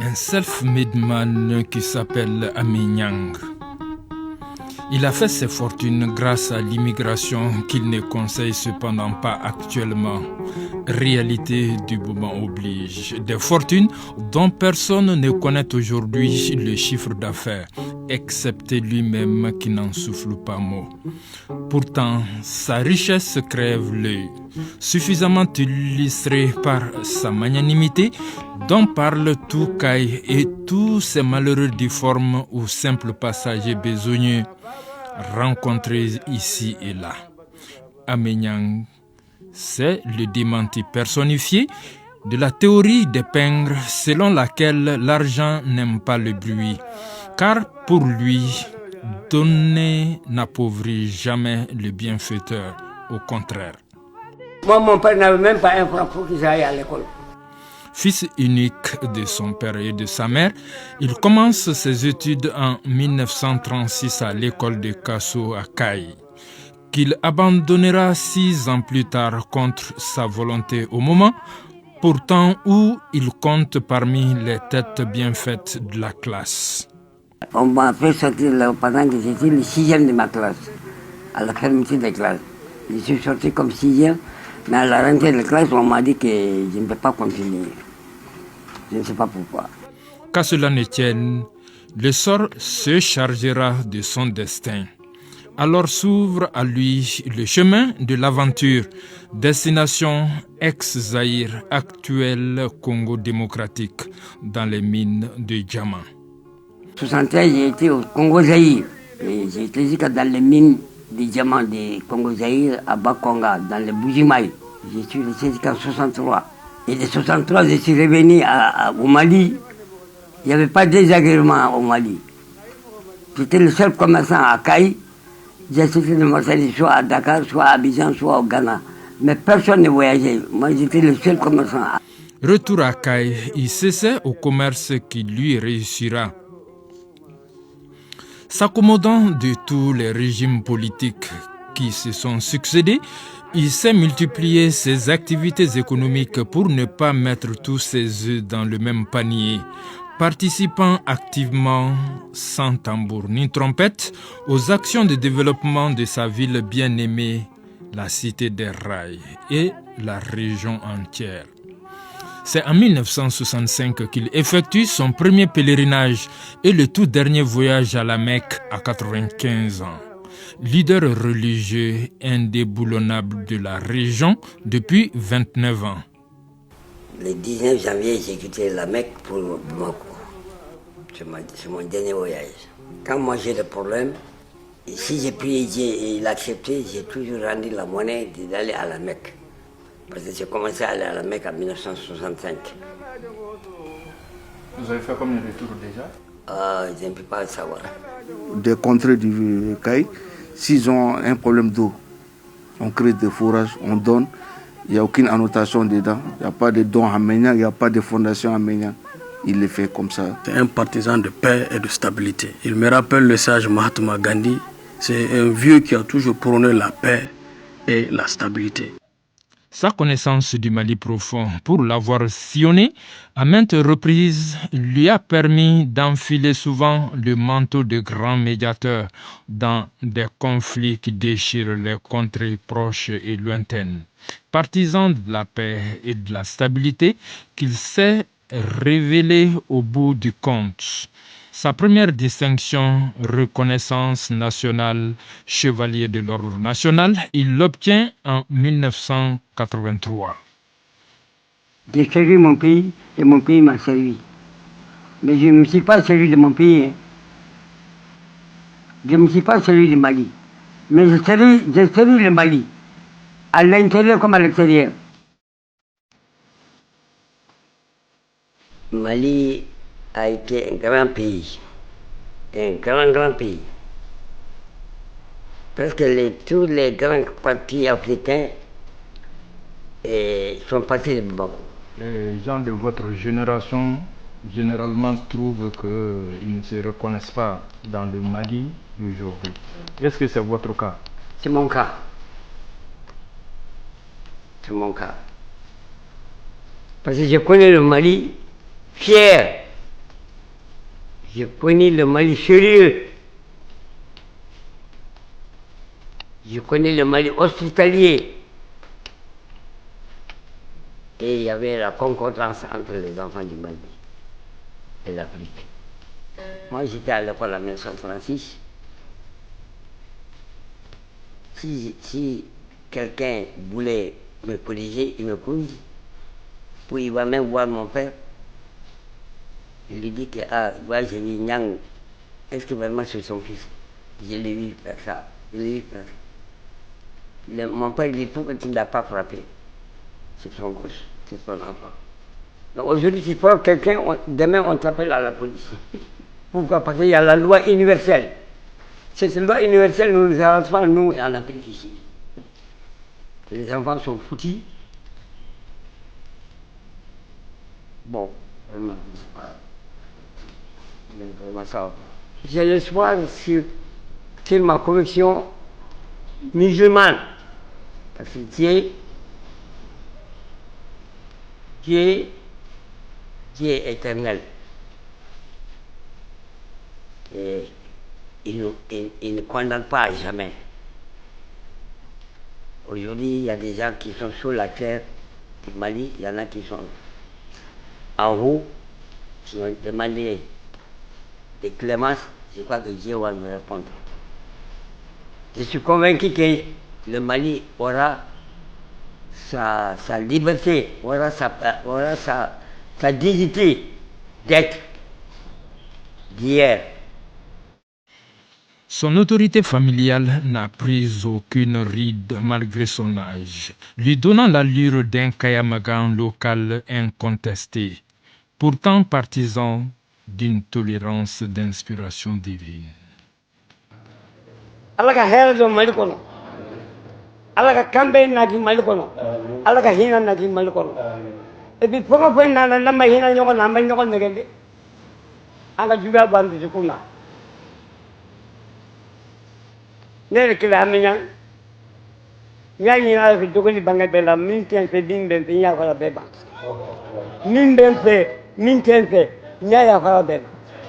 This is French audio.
un self-made man qui s'appelle Amy Niang. Il a fait ses fortunes grâce à l'immigration qu'il ne conseille cependant pas actuellement. Réalité du moment oblige. Des fortunes dont personne ne connaît aujourd'hui le chiffre d'affaires, excepté lui-même qui n'en souffle pas mot. Pourtant, sa richesse crève l'œil, suffisamment illustrée par sa magnanimité dont parlent Toucaï et tous ces malheureux difformes ou simples passagers besogneux rencontrés ici et là. Amy Niang, c'est le démenti personnifié de la théorie des pingres selon laquelle l'argent n'aime pas le bruit, car pour lui, donner n'appauvrit jamais le bienfaiteur, au contraire. Moi, mon père n'avait même pas un franc pour que j'aille à l'école. Fils unique de son père et de sa mère, il commence ses études en 1936 à l'école de Kasso à Caille, qu'il abandonnera 6 ans plus tard contre sa volonté au moment pourtant où il compte parmi les têtes bien faites de la classe. On m'a fait sortir là pendant que j'étais le 6e de ma classe, à la fermeture des classes. Je suis sorti comme 6e, mais à la rentrée de classe, on m'a dit que je ne peux pas continuer. Je ne sais pas pourquoi. Qu'à cela ne tienne, le sort se chargera de son destin. Alors s'ouvre à lui le chemin de l'aventure, destination ex-Zaïre, actuel Congo démocratique, dans les mines de diamants. En 1973, j'ai été au Congo-Zaïre. J'ai été jusqu'à dans les mines de diamants du Congo-Zaïre à Bakonga, dans les Bujimaï. Je suis resté jusqu'en 1963. Et de 1963, je suis revenu au Mali. Il n'y avait pas de désagrément au Mali. J'étais le seul commerçant à Caille. J'ai cessé de marchandises soit à Dakar, soit à Abidjan, soit au Ghana. Mais personne ne voyageait. Moi, j'étais le seul commerçant. Retour à Caille, il cessait au commerce qui lui réussira. S'accommodant de tous les régimes politiques qui se sont succédés, il s'est multiplié ses activités économiques pour ne pas mettre tous ses œufs dans le même panier, participant activement, sans tambour ni trompette, aux actions de développement de sa ville bien-aimée, la cité des rails et la région entière. C'est en 1965 qu'il effectue son premier pèlerinage et le tout dernier voyage à la Mecque à 95 ans. Leader religieux indéboulonnable de la région depuis 29 ans. Le 19 janvier, j'ai quitté la Mecque pour Bamako. C'est mon dernier voyage. Quand moi j'ai des problèmes, si j'ai prié Dieu et il a accepté, j'ai toujours rendu la monnaie d'aller à la Mecque. Parce que j'ai commencé à aller à la Mecque en 1965. Vous avez fait combien de tours déjà? Je ne peux pas le savoir. Des contrées du Caille, s'ils ont un problème d'eau, on crée des fourrages, on donne. Il n'y a aucune annotation dedans. Il n'y a pas de don arménien, il n'y a pas de fondation arménienne. Il le fait comme ça. C'est un partisan de paix et de stabilité. Il me rappelle le sage Mahatma Gandhi. C'est un vieux qui a toujours prôné la paix et la stabilité. Sa connaissance du Mali profond, pour l'avoir sillonné à maintes reprises, lui a permis d'enfiler souvent le manteau de grand médiateur dans des conflits qui déchirent les contrées proches et lointaines. Partisan de la paix et de la stabilité qu'il s'est révélé au bout du compte. Sa première distinction, reconnaissance nationale, chevalier de l'ordre national, il l'obtient en 1983. J'ai servi mon pays et mon pays m'a servi. Mais je ne me suis pas servi de mon pays. Je ne me suis pas servi du Mali. Mais j'ai servi le Mali, à l'intérieur comme à l'extérieur. Mali a été un grand pays, grand pays. Presque tous les grands partis africains sont partis de Bamako. Les gens de votre génération, généralement, trouvent qu'ils ne se reconnaissent pas dans le Mali d'aujourd'hui. Est-ce que c'est votre cas? C'est mon cas. C'est mon cas. Parce que je connais le Mali fier Je connais le Mali sérieux. Je connais le Mali hospitalier. Et il y avait la concordance entre les enfants du Mali et l'Afrique. Moi, j'étais à l'école en 1936. Si quelqu'un voulait me corriger, il me corrige. Puis il va même voir mon père. Il lui dit que, voilà, j'ai dit, Nyang, est-ce que vraiment c'est son fils? Je l'ai vu faire ça. Je l'ai vu faire ça. Mon père dit, pourquoi tu ne l'as pas frappé? C'est son gauche, c'est son enfant. Donc aujourd'hui, tu frappes quelqu'un, demain on t'appelle à la police. Pourquoi? Parce qu'il y a la loi universelle. Cette loi universelle ne nous arrange pas, nous, en Afrique ici. Les enfants sont foutus. Bon, vraiment, ça. J'ai l'espoir sur ma conviction musulmane. Parce que Dieu est éternel. Et il ne condamne pas à jamais. Aujourd'hui, il y a des gens qui sont sur la terre du Mali, il y en a qui sont en haut, qui ont demandé des clémences. Je crois que Dieu va me répondre. Je suis convaincu que le Mali aura sa liberté, aura sa dignité d'être d'hier. Son autorité familiale n'a pris aucune ride malgré son âge, lui donnant l'allure d'un Kayamagan local incontesté, pourtant partisan d'une tolérance d'inspiration divine. Alaga hero malikono, alaga kambe nagi malikono, alaga hina nagi malikono. Et puis pourquoi na lamba hina nyoko namba nyoko negende? Aga juga bandu jukuna. Nere kila aminya, nyanya na dogoli banga bela minten fe bimbe nya kala beba. Minten fe nyaya kala beba.